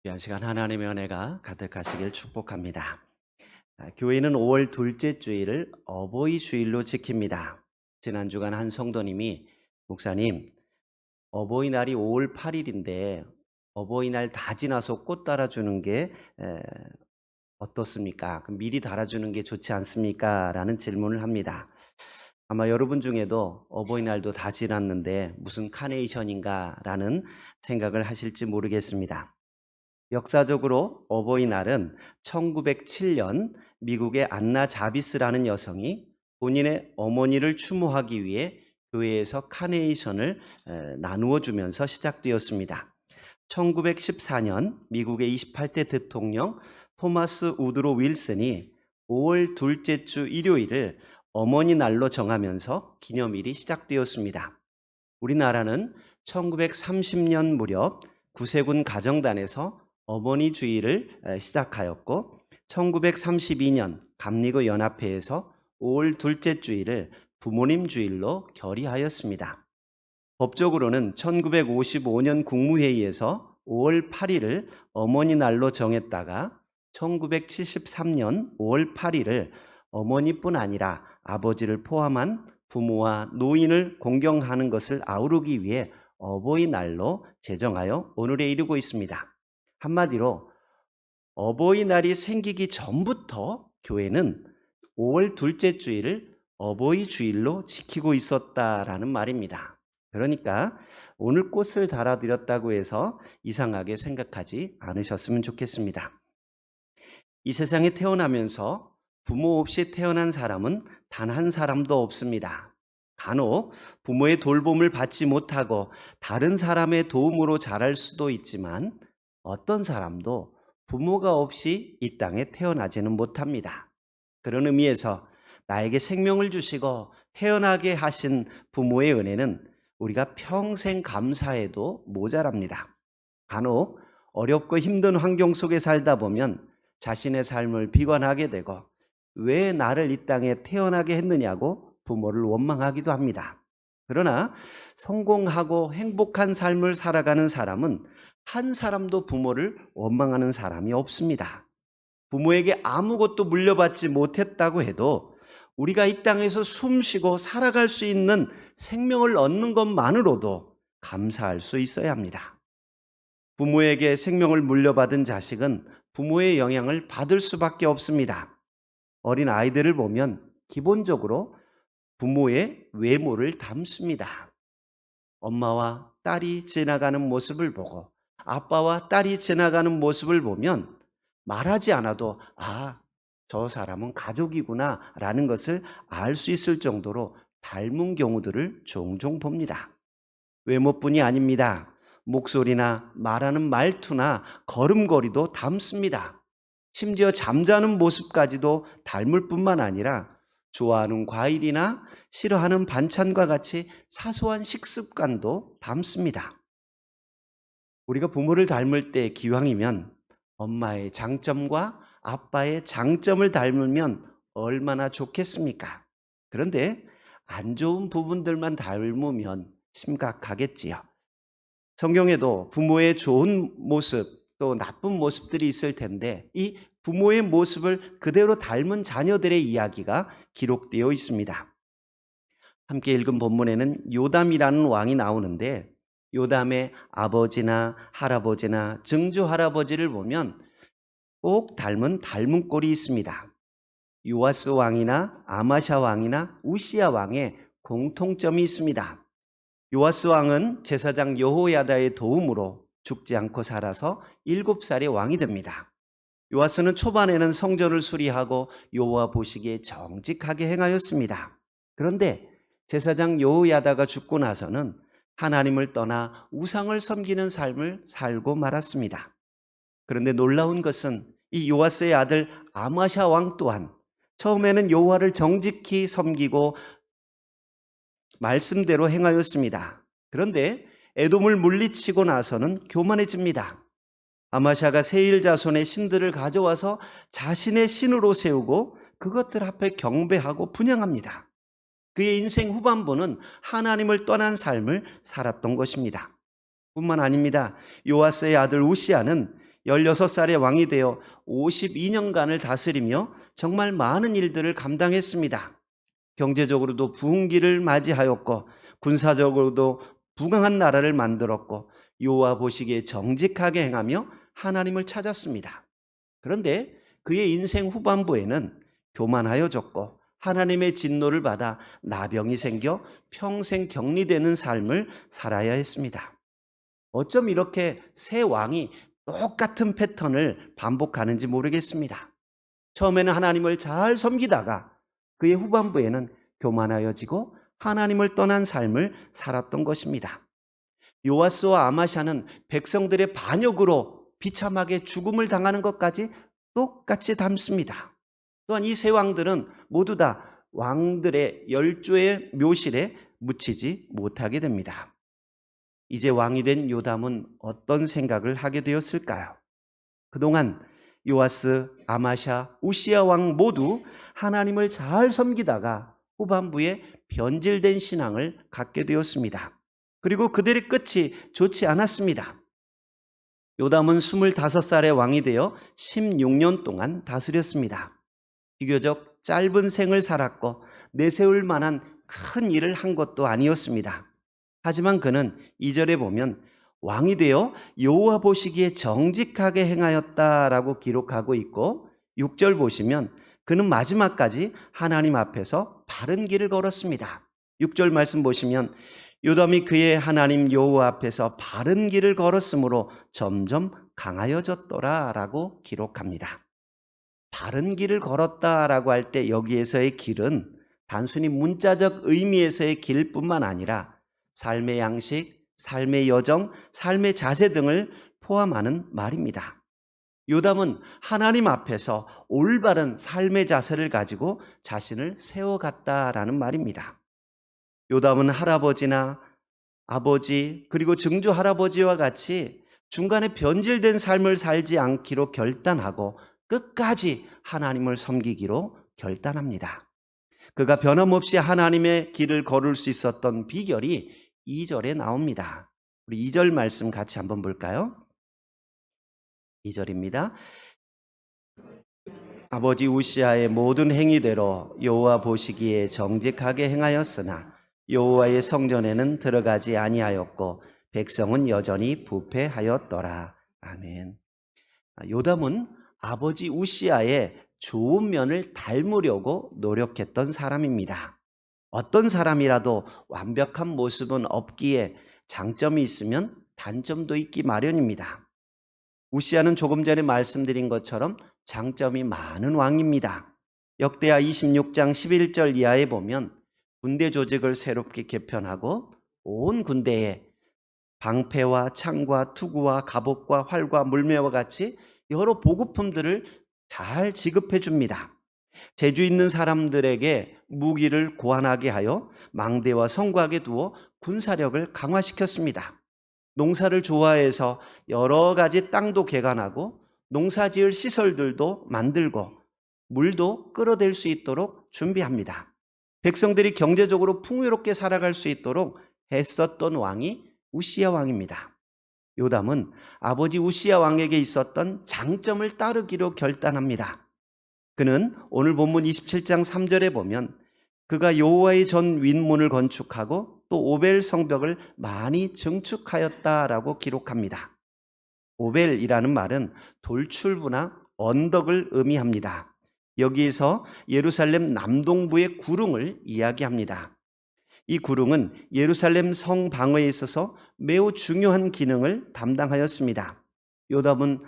귀한 시간 하나님의 은혜가 가득하시길 축복합니다. 교회는 5월 둘째 주일을 어버이 주일로 지킵니다. 지난 주간 한 성도님이 목사님, 어버이날이 5월 8일인데 어버이날 다 지나서 꽃 달아주는 게 어떻습니까? 그럼 미리 달아주는 게 좋지 않습니까? 라는 질문을 합니다. 아마 여러분 중에도 어버이날도 다 지났는데 무슨 카네이션인가 라는 생각을 하실지 모르겠습니다. 역사적으로 어버이날은 1907년 미국의 안나 자비스라는 여성이 본인의 어머니를 추모하기 위해 교회에서 카네이션을 나누어 주면서 시작되었습니다. 1914년 미국의 28대 대통령 토마스 우드로 윌슨이 5월 둘째 주 일요일을 어머니 날로 정하면서 기념일이 시작되었습니다. 우리나라는 1930년 무렵 구세군 가정단에서 어머니 주일을 시작하였고 1932년 감리교 연합회에서 5월 둘째 주일을 부모님 주일로 결의하였습니다. 법적으로는 1955년 국무회의에서 5월 8일을 어머니 날로 정했다가 1973년 5월 8일을 어머니뿐 아니라 아버지를 포함한 부모와 노인을 공경하는 것을 아우르기 위해 어버이날로 제정하여 오늘에 이르고 있습니다. 한마디로 어버이날이 생기기 전부터 교회는 5월 둘째 주일을 어버이 주일로 지키고 있었다라는 말입니다. 그러니까 오늘 꽃을 달아드렸다고 해서 이상하게 생각하지 않으셨으면 좋겠습니다. 이 세상에 태어나면서 부모 없이 태어난 사람은 단 한 사람도 없습니다. 간혹 부모의 돌봄을 받지 못하고 다른 사람의 도움으로 자랄 수도 있지만 어떤 사람도 부모가 없이 이 땅에 태어나지는 못합니다. 그런 의미에서 나에게 생명을 주시고 태어나게 하신 부모의 은혜는 우리가 평생 감사해도 모자랍니다. 간혹 어렵고 힘든 환경 속에 살다 보면 자신의 삶을 비관하게 되고 왜 나를 이 땅에 태어나게 했느냐고 부모를 원망하기도 합니다. 그러나 성공하고 행복한 삶을 살아가는 사람은 한 사람도 부모를 원망하는 사람이 없습니다. 부모에게 아무것도 물려받지 못했다고 해도 우리가 이 땅에서 숨쉬고 살아갈 수 있는 생명을 얻는 것만으로도 감사할 수 있어야 합니다. 부모에게 생명을 물려받은 자식은 부모의 영향을 받을 수밖에 없습니다. 어린 아이들을 보면 기본적으로 부모의 외모를 닮습니다. 엄마와 딸이 지나가는 모습을 보고 아빠와 딸이 지나가는 모습을 보면 말하지 않아도 저 사람은 가족이구나 라는 것을 알 수 있을 정도로 닮은 경우들을 종종 봅니다. 외모뿐이 아닙니다. 목소리나 말하는 말투나 걸음걸이도 닮습니다. 심지어 잠자는 모습까지도 닮을 뿐만 아니라 좋아하는 과일이나 싫어하는 반찬과 같이 사소한 식습관도 닮습니다. 우리가 부모를 닮을 때 기왕이면 엄마의 장점과 아빠의 장점을 닮으면 얼마나 좋겠습니까? 그런데 안 좋은 부분들만 닮으면 심각하겠지요. 성경에도 부모의 좋은 모습 또 나쁜 모습들이 있을 텐데 이 부모의 모습을 그대로 닮은 자녀들의 이야기가 기록되어 있습니다. 함께 읽은 본문에는 요담이라는 왕이 나오는데 요담의 아버지나 할아버지나 증조할아버지를 보면 꼭 닮은 꼴이 있습니다. 요아스 왕이나 아마샤 왕이나 우시야 왕의 공통점이 있습니다. 요아스 왕은 제사장 여호야다의 도움으로 죽지 않고 살아서 7살의 왕이 됩니다. 요아스는 초반에는 성전을 수리하고 여호와 보시기에 정직하게 행하였습니다. 그런데 제사장 여호야다가 죽고 나서는 하나님을 떠나 우상을 섬기는 삶을 살고 말았습니다. 그런데 놀라운 것은 이 요아스의 아들 아마샤 왕 또한 처음에는 여호와를 정직히 섬기고 말씀대로 행하였습니다. 그런데 에돔을 물리치고 나서는 교만해집니다. 아마샤가 세일 자손의 신들을 가져와서 자신의 신으로 세우고 그것들 앞에 경배하고 분향합니다. 그의 인생 후반부는 하나님을 떠난 삶을 살았던 것입니다. 뿐만 아닙니다. 요아스의 아들 우시야는 16살에 왕이 되어 52년간을 다스리며 정말 많은 일들을 감당했습니다. 경제적으로도 부흥기를 맞이하였고 군사적으로도 부강한 나라를 만들었고 여호와 보시기에 정직하게 행하며 하나님을 찾았습니다. 그런데 그의 인생 후반부에는 교만하여졌고 하나님의 진노를 받아 나병이 생겨 평생 격리되는 삶을 살아야 했습니다. 어쩜 이렇게 새 왕이 똑같은 패턴을 반복하는지 모르겠습니다. 처음에는 하나님을 잘 섬기다가 그의 후반부에는 교만하여지고 하나님을 떠난 삶을 살았던 것입니다. 요아스와 아마샤는 백성들의 반역으로 비참하게 죽음을 당하는 것까지 똑같이 닮습니다. 또한 이 세 왕들은 모두 다 왕들의 열조의 묘실에 묻히지 못하게 됩니다. 이제 왕이 된 요담은 어떤 생각을 하게 되었을까요? 그동안 요아스, 아마샤, 우시야 왕 모두 하나님을 잘 섬기다가 후반부에 변질된 신앙을 갖게 되었습니다. 그리고 그들의 끝이 좋지 않았습니다. 요담은 25살의 왕이 되어 16년 동안 다스렸습니다. 비교적 짧은 생을 살았고 내세울 만한 큰 일을 한 것도 아니었습니다. 하지만 그는 2절에 보면 왕이 되어 여호와 보시기에 정직하게 행하였다라고 기록하고 있고 6절 보시면 그는 마지막까지 하나님 앞에서 바른 길을 걸었습니다. 6절 말씀 보시면 요담이 그의 하나님 여호와 앞에서 바른 길을 걸었으므로 점점 강하여졌더라라고 기록합니다. 바른 길을 걸었다라고 할 때 여기에서의 길은 단순히 문자적 의미에서의 길뿐만 아니라 삶의 양식, 삶의 여정, 삶의 자세 등을 포함하는 말입니다. 요담은 하나님 앞에서 올바른 삶의 자세를 가지고 자신을 세워갔다라는 말입니다. 요담은 할아버지나 아버지 그리고 증조 할아버지와 같이 중간에 변질된 삶을 살지 않기로 결단하고 끝까지 하나님을 섬기기로 결단합니다. 그가 변함없이 하나님의 길을 걸을 수 있었던 비결이 2절에 나옵니다. 우리 2절 말씀 같이 한번 볼까요? 2절입니다. 아버지 우시아의 모든 행위대로 여호와 보시기에 정직하게 행하였으나 여호와의 성전에는 들어가지 아니하였고 백성은 여전히 부패하였더라. 아멘. 요담은 아버지 우시아의 좋은 면을 닮으려고 노력했던 사람입니다. 어떤 사람이라도 완벽한 모습은 없기에 장점이 있으면 단점도 있기 마련입니다. 우시아는 조금 전에 말씀드린 것처럼 장점이 많은 왕입니다. 역대하 26장 11절 이하에 보면 군대 조직을 새롭게 개편하고 온 군대에 방패와 창과 투구와 갑옷과 활과 물매와 같이 여러 보급품들을 잘 지급해 줍니다. 재주 있는 사람들에게 무기를 고안하게 하여 망대와 성곽에 두어 군사력을 강화시켰습니다. 농사를 좋아해서 여러 가지 땅도 개간하고 농사지을 시설들도 만들고 물도 끌어댈 수 있도록 준비합니다. 백성들이 경제적으로 풍요롭게 살아갈 수 있도록 애썼던 왕이 우시야 왕입니다. 요담은 아버지 우시야 왕에게 있었던 장점을 따르기로 결단합니다. 그는 오늘 본문 27장 3절에 보면 그가 여호와의 전 윗문을 건축하고 또 오벨 성벽을 많이 증축하였다라고 기록합니다. 오벨이라는 말은 돌출부나 언덕을 의미합니다. 여기에서 예루살렘 남동부의 구릉을 이야기합니다. 이 구릉은 예루살렘 성 방어에 있어서 매우 중요한 기능을 담당하였습니다. 요담은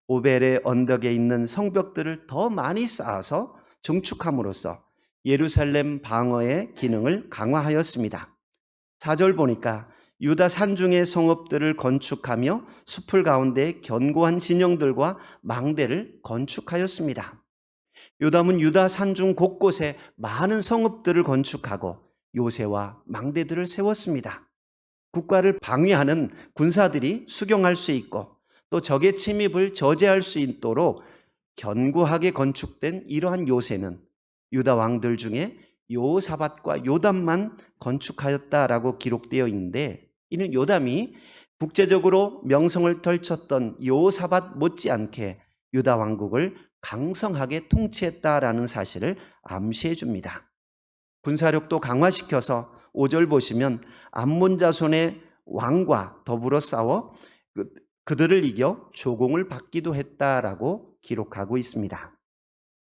오벨의 언덕에 있는 성벽들을 더 많이 쌓아서 증축함으로써 예루살렘 방어의 기능을 강화하였습니다. 4절 보니까 유다 산중의 성읍들을 건축하며 숲을 가운데 견고한 진영들과 망대를 건축하였습니다. 요담은 유다 산중 곳곳에 많은 성읍들을 건축하고 요새와 망대들을 세웠습니다. 국가를 방위하는 군사들이 수경할 수 있고 또 적의 침입을 저지할 수 있도록 견고하게 건축된 이러한 요새는 유다 왕들 중에 여호사밧과 요담만 건축하였다라고 기록되어 있는데 이는 요담이 국제적으로 명성을 떨쳤던 여호사밧 못지않게 유다 왕국을 강성하게 통치했다라는 사실을 암시해 줍니다. 군사력도 강화시켜서 5절 보시면 암몬 자손의 왕과 더불어 싸워 그들을 이겨 조공을 받기도 했다라고 기록하고 있습니다.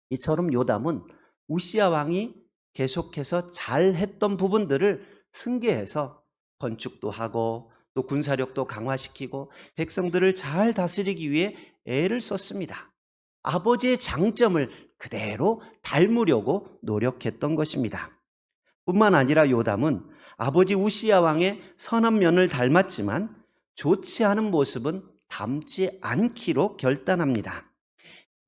이처럼 요담은 우시야 왕이 계속해서 잘했던 부분들을 승계해서 건축도 하고 또 군사력도 강화시키고 백성들을 잘 다스리기 위해 애를 썼습니다. 아버지의 장점을 그대로 닮으려고 노력했던 것입니다. 뿐만 아니라 요담은 아버지 우시야 왕의 선한 면을 닮았지만 좋지 않은 모습은 닮지 않기로 결단합니다.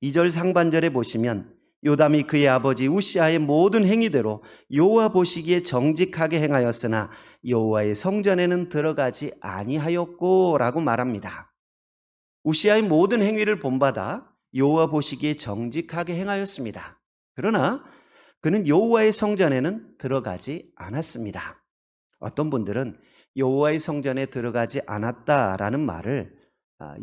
2절 상반절에 보시면 요담이 그의 아버지 우시아의 모든 행위대로 여호와 보시기에 정직하게 행하였으나 여호와의 성전에는 들어가지 아니하였고 라고 말합니다. 우시아의 모든 행위를 본받아 여호와 보시기에 정직하게 행하였습니다. 그러나 그는 여호와의 성전에는 들어가지 않았습니다. 어떤 분들은 여호와의 성전에 들어가지 않았다라는 말을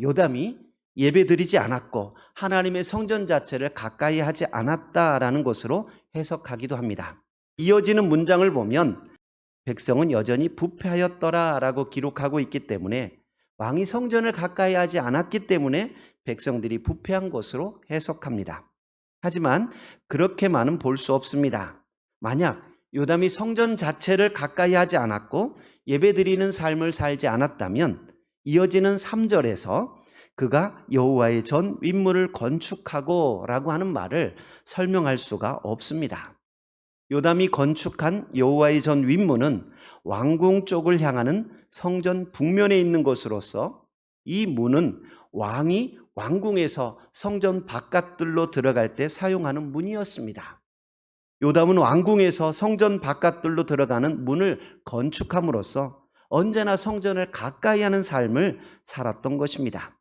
요담이 예배드리지 않았고 하나님의 성전 자체를 가까이 하지 않았다라는 것으로 해석하기도 합니다. 이어지는 문장을 보면 백성은 여전히 부패하였더라라고 기록하고 있기 때문에 왕이 성전을 가까이 하지 않았기 때문에 백성들이 부패한 것으로 해석합니다. 하지만 그렇게만은 볼 수 없습니다. 만약 요담이 성전 자체를 가까이 하지 않았고 예배드리는 삶을 살지 않았다면 이어지는 3절에서 그가 여호와의 전 윗문을 건축하고 라고 하는 말을 설명할 수가 없습니다. 요담이 건축한 여호와의 전 윗문은 왕궁 쪽을 향하는 성전 북면에 있는 것으로서 이 문은 왕이 왕궁에서 성전 바깥들로 들어갈 때 사용하는 문이었습니다. 요담은 왕궁에서 성전 바깥들로 들어가는 문을 건축함으로써 언제나 성전을 가까이 하는 삶을 살았던 것입니다.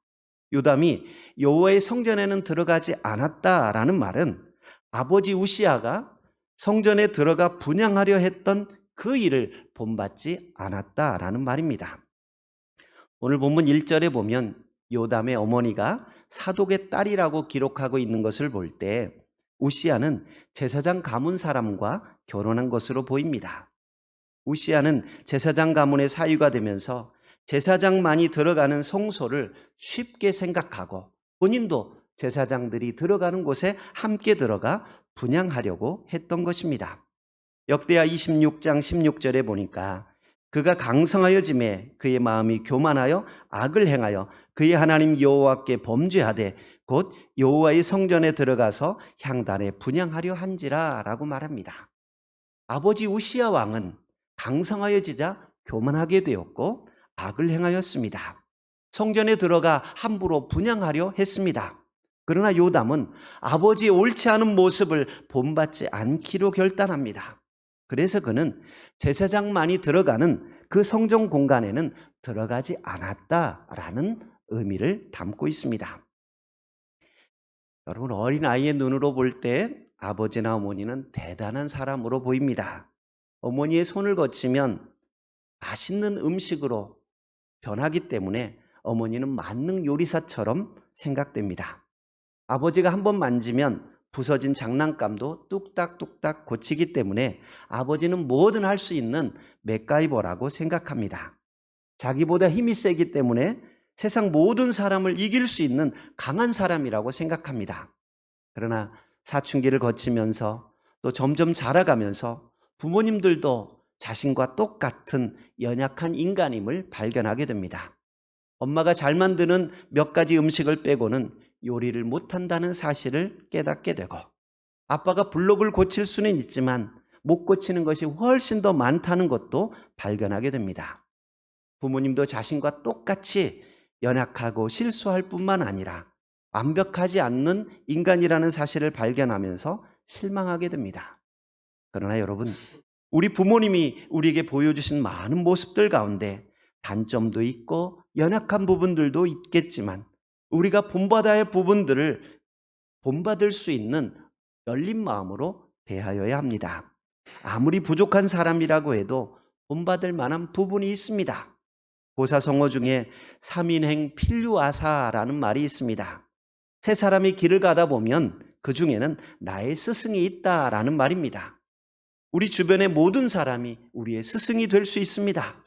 요담이 여호와의 성전에는 들어가지 않았다라는 말은 아버지 우시아가 성전에 들어가 분향하려 했던 그 일을 본받지 않았다라는 말입니다. 오늘 본문 1절에 보면 요담의 어머니가 사독의 딸이라고 기록하고 있는 것을 볼 때 우시아는 제사장 가문 사람과 결혼한 것으로 보입니다. 우시아는 제사장 가문의 사위가 되면서 제사장만이 들어가는 성소를 쉽게 생각하고 본인도 제사장들이 들어가는 곳에 함께 들어가 분향하려고 했던 것입니다. 역대하 26장 16절에 보니까 그가 강성하여짐에 그의 마음이 교만하여 악을 행하여 그의 하나님 여호와께 범죄하되 곧 여호와의 성전에 들어가서 향단에 분향하려 한지라 라고 말합니다. 아버지 우시야 왕은 강성하여지자 교만하게 되었고 악을 행하였습니다. 성전에 들어가 함부로 분향하려 했습니다. 그러나 요담은 아버지의 옳지 않은 모습을 본받지 않기로 결단합니다. 그래서 그는 제사장만이 들어가는 그 성전 공간에는 들어가지 않았다라는 의미를 담고 있습니다. 여러분, 어린아이의 눈으로 볼 때 아버지나 어머니는 대단한 사람으로 보입니다. 어머니의 손을 거치면 맛있는 음식으로 변하기 때문에 어머니는 만능 요리사처럼 생각됩니다. 아버지가 한번 만지면 부서진 장난감도 뚝딱뚝딱 고치기 때문에 아버지는 뭐든 할 수 있는 맥가이버라고 생각합니다. 자기보다 힘이 세기 때문에 세상 모든 사람을 이길 수 있는 강한 사람이라고 생각합니다. 그러나 사춘기를 거치면서 또 점점 자라가면서 부모님들도 자신과 똑같은 연약한 인간임을 발견하게 됩니다. 엄마가 잘 만드는 몇 가지 음식을 빼고는 요리를 못한다는 사실을 깨닫게 되고, 아빠가 블록을 고칠 수는 있지만 못 고치는 것이 훨씬 더 많다는 것도 발견하게 됩니다. 부모님도 자신과 똑같이 연약하고 실수할 뿐만 아니라 완벽하지 않는 인간이라는 사실을 발견하면서 실망하게 됩니다. 그러나 여러분, 우리 부모님이 우리에게 보여주신 많은 모습들 가운데 단점도 있고 연약한 부분들도 있겠지만 우리가 본받아야 할 부분들을 본받을 수 있는 열린 마음으로 대하여야 합니다. 아무리 부족한 사람이라고 해도 본받을 만한 부분이 있습니다. 고사성어 중에 3인행 필류아사라는 말이 있습니다. 세 사람이 길을 가다 보면 그 중에는 나의 스승이 있다라는 말입니다. 우리 주변의 모든 사람이 우리의 스승이 될 수 있습니다.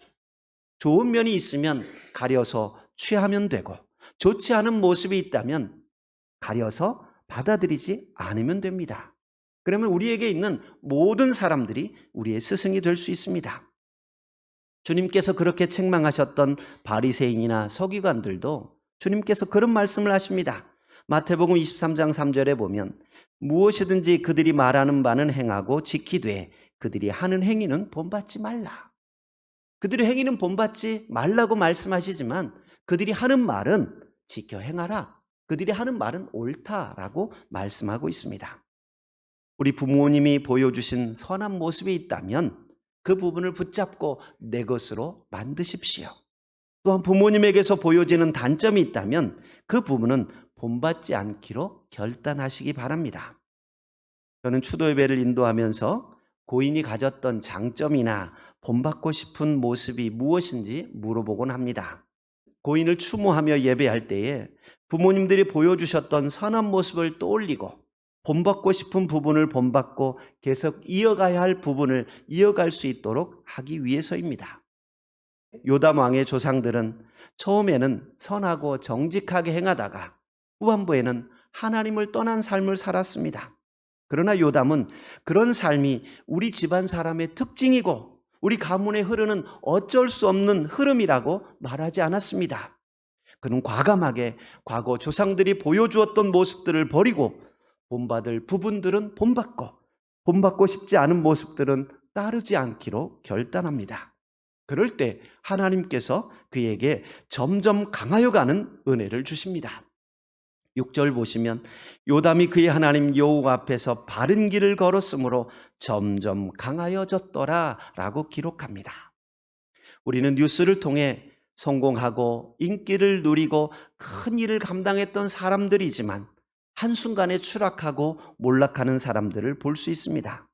좋은 면이 있으면 가려서 취하면 되고, 좋지 않은 모습이 있다면 가려서 받아들이지 않으면 됩니다. 그러면 우리에게 있는 모든 사람들이 우리의 스승이 될 수 있습니다. 주님께서 그렇게 책망하셨던 바리새인이나 서기관들도 주님께서 그런 말씀을 하십니다. 마태복음 23장 3절에 보면 무엇이든지 그들이 말하는 바는 행하고 지키되 그들이 하는 행위는 본받지 말라. 그들의 행위는 본받지 말라고 말씀하시지만 그들이 하는 말은 지켜 행하라. 그들이 하는 말은 옳다라고 말씀하고 있습니다. 우리 부모님이 보여주신 선한 모습이 있다면 그 부분을 붙잡고 내 것으로 만드십시오. 또한 부모님에게서 보여지는 단점이 있다면 그 부분은 본받지 않기로 결단하시기 바랍니다. 저는 추도예배를 인도하면서 고인이 가졌던 장점이나 본받고 싶은 모습이 무엇인지 물어보곤 합니다. 고인을 추모하며 예배할 때에 부모님들이 보여주셨던 선한 모습을 떠올리고 본받고 싶은 부분을 본받고 계속 이어가야 할 부분을 이어갈 수 있도록 하기 위해서입니다. 요담 왕의 조상들은 처음에는 선하고 정직하게 행하다가 후반부에는 하나님을 떠난 삶을 살았습니다. 그러나 요담은 그런 삶이 우리 집안 사람의 특징이고 우리 가문에 흐르는 어쩔 수 없는 흐름이라고 말하지 않았습니다. 그는 과감하게 과거 조상들이 보여주었던 모습들을 버리고 본받을 부분들은 본받고 싶지 않은 모습들은 따르지 않기로 결단합니다. 그럴 때 하나님께서 그에게 점점 강하여가는 은혜를 주십니다. 6절 보시면 요담이 그의 하나님 여호와 앞에서 바른 길을 걸었으므로 점점 강하여졌더라 라고 기록합니다. 우리는 뉴스를 통해 성공하고 인기를 누리고 큰 일을 감당했던 사람들이지만 한순간에 추락하고 몰락하는 사람들을 볼 수 있습니다.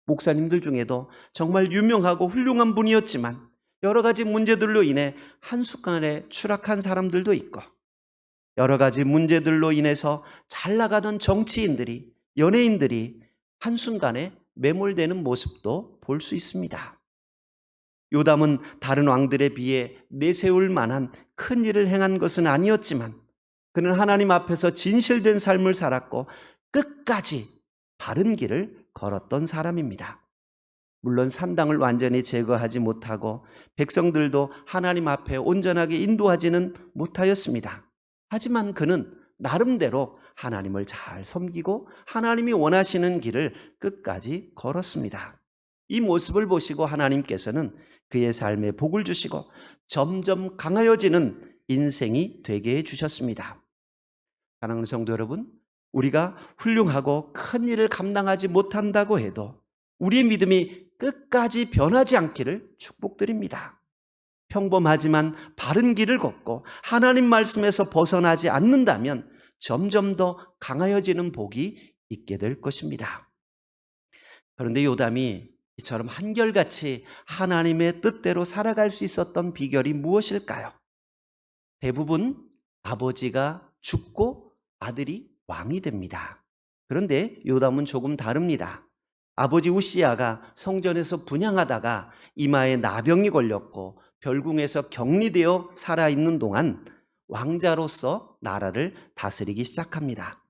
목사님들 중에도 정말 유명하고 훌륭한 분이었지만 여러 가지 문제들로 인해 한순간에 추락한 사람들도 있고 여러 가지 문제들로 인해서 잘 나가던 정치인들이, 연예인들이 한순간에 매몰되는 모습도 볼 수 있습니다. 요담은 다른 왕들에 비해 내세울 만한 큰 일을 행한 것은 아니었지만 그는 하나님 앞에서 진실된 삶을 살았고 끝까지 바른 길을 걸었던 사람입니다. 물론 산당을 완전히 제거하지 못하고 백성들도 하나님 앞에 온전하게 인도하지는 못하였습니다. 하지만 그는 나름대로 하나님을 잘 섬기고 하나님이 원하시는 길을 끝까지 걸었습니다. 이 모습을 보시고 하나님께서는 그의 삶에 복을 주시고 점점 강하여지는 인생이 되게 해주셨습니다. 사랑하는 성도 여러분, 우리가 훌륭하고 큰 일을 감당하지 못한다고 해도 우리의 믿음이 끝까지 변하지 않기를 축복드립니다. 평범하지만 바른 길을 걷고 하나님 말씀에서 벗어나지 않는다면 점점 더 강하여지는 복이 있게 될 것입니다. 그런데 요담이 이처럼 한결같이 하나님의 뜻대로 살아갈 수 있었던 비결이 무엇일까요? 대부분 아버지가 죽고 아들이 왕이 됩니다. 그런데 요담은 조금 다릅니다. 아버지 우시야가 성전에서 분향하다가 이마에 나병이 걸렸고 별궁에서 격리되어 살아있는 동안 왕자로서 나라를 다스리기 시작합니다.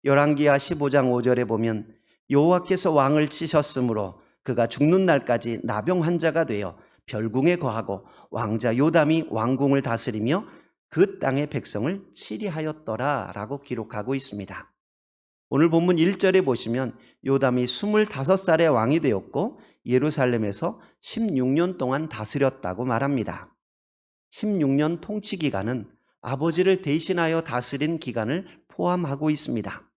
열왕기하 15장 5절에 보면 여호와께서 왕을 치셨으므로 그가 죽는 날까지 나병 환자가 되어 별궁에 거하고 왕자 요담이 왕궁을 다스리며 그 땅의 백성을 치리하였더라 라고 기록하고 있습니다. 오늘 본문 1절에 보시면 요담이 25살에 왕이 되었고 예루살렘에서 16년 동안 다스렸다고 말합니다. 16년 통치 기간은 아버지를 대신하여 다스린 기간을 포함하고 있습니다.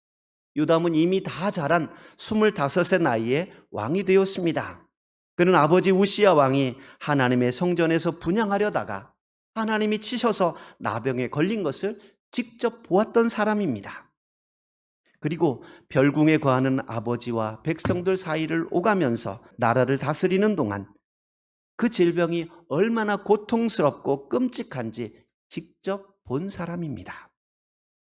요담은 이미 다 자란 25의 나이에 왕이 되었습니다. 그는 아버지 우시야 왕이 하나님의 성전에서 분향하려다가 하나님이 치셔서 나병에 걸린 것을 직접 보았던 사람입니다. 그리고 별궁에 거하는 아버지와 백성들 사이를 오가면서 나라를 다스리는 동안 그 질병이 얼마나 고통스럽고 끔찍한지 직접 본 사람입니다.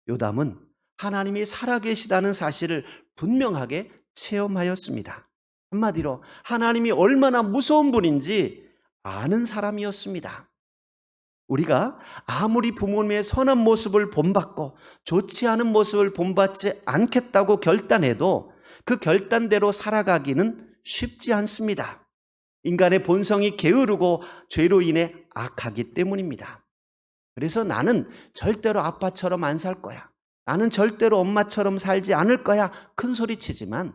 요담은 하나님이 살아계시다는 사실을 분명하게 체험하였습니다. 한마디로 하나님이 얼마나 무서운 분인지 아는 사람이었습니다. 우리가 아무리 부모님의 선한 모습을 본받고 좋지 않은 모습을 본받지 않겠다고 결단해도 그 결단대로 살아가기는 쉽지 않습니다. 인간의 본성이 게으르고 죄로 인해 악하기 때문입니다. 그래서 나는 절대로 아빠처럼 안 살 거야, 나는 절대로 엄마처럼 살지 않을 거야 큰 소리 치지만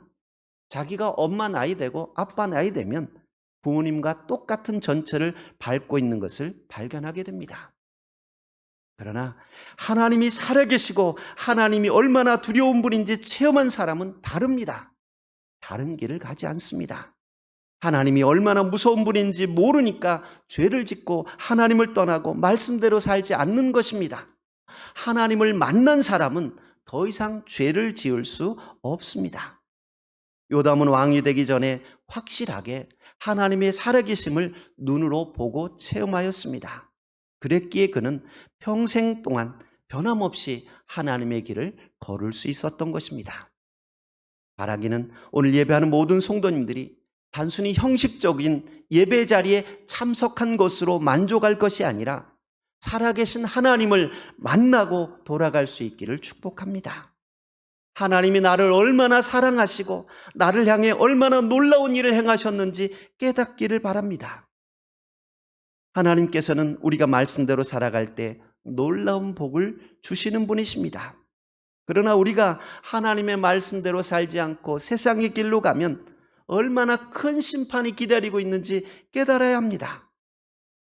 자기가 엄마 나이 되고 아빠 나이 되면 부모님과 똑같은 전철을 밟고 있는 것을 발견하게 됩니다. 그러나 하나님이 살아계시고 하나님이 얼마나 두려운 분인지 체험한 사람은 다릅니다. 다른 길을 가지 않습니다. 하나님이 얼마나 무서운 분인지 모르니까 죄를 짓고 하나님을 떠나고 말씀대로 살지 않는 것입니다. 하나님을 만난 사람은 더 이상 죄를 지을 수 없습니다. 요담은 왕이 되기 전에 확실하게 하나님의 살아계심을 눈으로 보고 체험하였습니다. 그랬기에 그는 평생 동안 변함없이 하나님의 길을 걸을 수 있었던 것입니다. 바라기는 오늘 예배하는 모든 성도님들이 단순히 형식적인 예배 자리에 참석한 것으로 만족할 것이 아니라 살아계신 하나님을 만나고 돌아갈 수 있기를 축복합니다. 하나님이 나를 얼마나 사랑하시고 나를 향해 얼마나 놀라운 일을 행하셨는지 깨닫기를 바랍니다. 하나님께서는 우리가 말씀대로 살아갈 때 놀라운 복을 주시는 분이십니다. 그러나 우리가 하나님의 말씀대로 살지 않고 세상의 길로 가면 얼마나 큰 심판이 기다리고 있는지 깨달아야 합니다.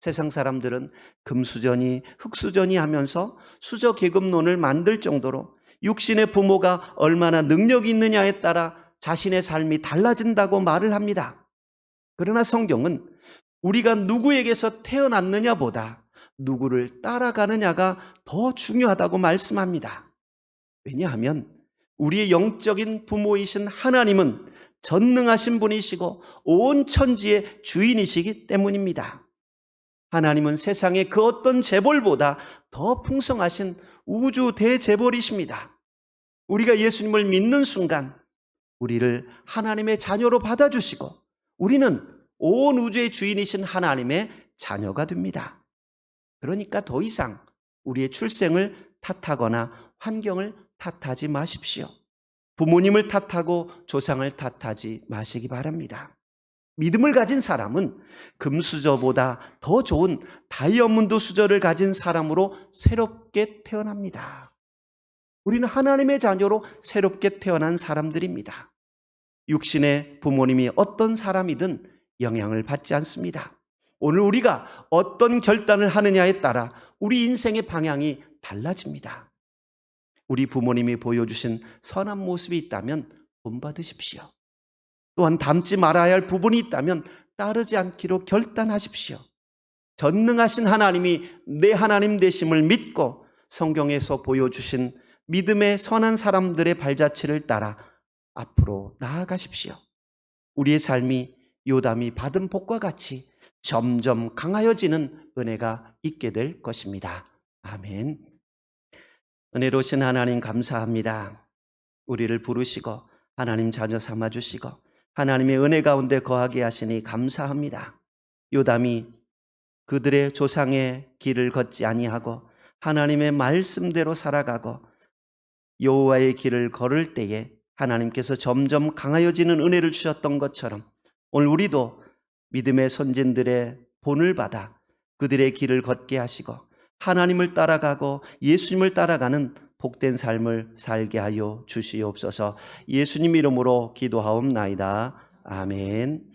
세상 사람들은 금수저니 흙수저니 하면서 수저계급론을 만들 정도로 육신의 부모가 얼마나 능력이 있느냐에 따라 자신의 삶이 달라진다고 말을 합니다. 그러나 성경은 우리가 누구에게서 태어났느냐보다 누구를 따라가느냐가 더 중요하다고 말씀합니다. 왜냐하면 우리의 영적인 부모이신 하나님은 전능하신 분이시고 온 천지의 주인이시기 때문입니다. 하나님은 세상의 그 어떤 재벌보다 더 풍성하신 우주 대재벌이십니다. 우리가 예수님을 믿는 순간 우리를 하나님의 자녀로 받아주시고 우리는 온 우주의 주인이신 하나님의 자녀가 됩니다. 그러니까 더 이상 우리의 출생을 탓하거나 환경을 탓하지 마십시오. 부모님을 탓하고 조상을 탓하지 마시기 바랍니다. 믿음을 가진 사람은 금수저보다 더 좋은 다이아몬드 수저를 가진 사람으로 새롭게 태어납니다. 우리는 하나님의 자녀로 새롭게 태어난 사람들입니다. 육신의 부모님이 어떤 사람이든 영향을 받지 않습니다. 오늘 우리가 어떤 결단을 하느냐에 따라 우리 인생의 방향이 달라집니다. 우리 부모님이 보여주신 선한 모습이 있다면 본받으십시오. 또한 닮지 말아야 할 부분이 있다면 따르지 않기로 결단하십시오. 전능하신 하나님이 내 하나님 되심을 믿고 성경에서 보여주신 믿음의 선한 사람들의 발자취를 따라 앞으로 나아가십시오. 우리의 삶이 요담이 받은 복과 같이 점점 강하여지는 은혜가 있게 될 것입니다. 아멘. 은혜로우신 하나님 감사합니다. 우리를 부르시고 하나님 자녀 삼아주시고 하나님의 은혜 가운데 거하게 하시니 감사합니다. 요담이 그들의 조상의 길을 걷지 아니하고 하나님의 말씀대로 살아가고 여호와의 길을 걸을 때에 하나님께서 점점 강하여지는 은혜를 주셨던 것처럼 오늘 우리도 믿음의 선진들의 본을 받아 그들의 길을 걷게 하시고 하나님을 따라가고 예수님을 따라가는 복된 삶을 살게 하여 주시옵소서. 예수님 이름으로 기도하옵나이다. 아멘.